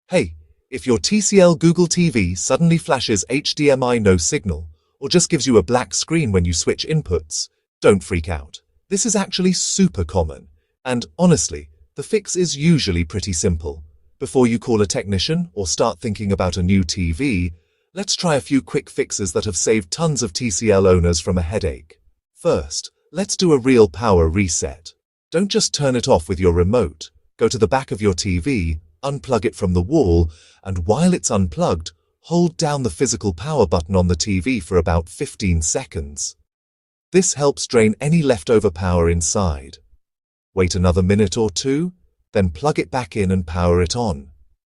Hey, if your TCL Google TV suddenly flashes HDMI no signal, or just gives you a black screen when you switch inputs, don't freak out. This is actually super common. And honestly, the fix is usually pretty simple. Before you call a technician or start thinking about a new TV, let's try a few quick fixes that have saved tons of TCL owners from a headache. First, let's do a real power reset. Don't just turn it off with your remote. Go to the back of your TV, unplug it from the wall, and while it's unplugged, hold down the physical power button on the TV for about 15 seconds. This helps drain any leftover power inside. Wait another minute or two, then plug it back in and power it on.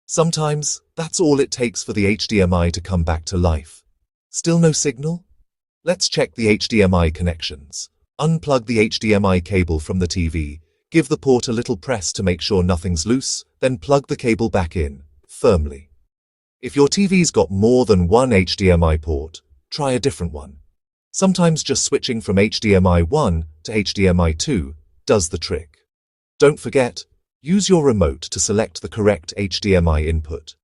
Sometimes, that's all it takes for the HDMI to come back to life. Still no signal? Let's check the HDMI connections. Unplug the HDMI cable from the TV. Give the port a little press to make sure nothing's loose, then plug the cable back in, firmly. If your TV's got more than one HDMI port, try a different one. Sometimes just switching from HDMI 1 to HDMI 2 does the trick. Don't forget, use your remote to select the correct HDMI input.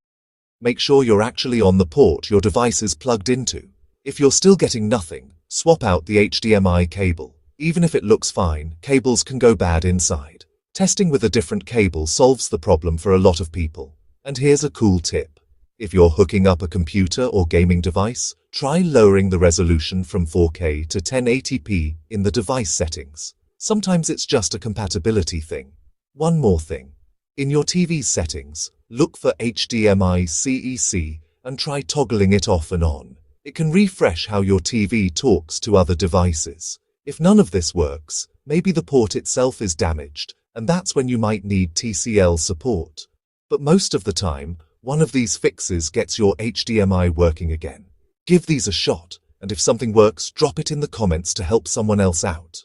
Make sure you're actually on the port your device is plugged into. If you're still getting nothing, swap out the HDMI cable. Even if it looks fine, cables can go bad inside. Testing with a different cable solves the problem for a lot of people. And here's a cool tip. If you're hooking up a computer or gaming device, try lowering the resolution from 4K to 1080p in the device settings. Sometimes it's just a compatibility thing. One more thing. In your TV's settings, look for HDMI CEC and try toggling it off and on. It can refresh how your TV talks to other devices. If none of this works, maybe the port itself is damaged, and that's when you might need TCL support. But most of the time, one of these fixes gets your HDMI working again. Give these a shot, and if something works, drop it in the comments to help someone else out.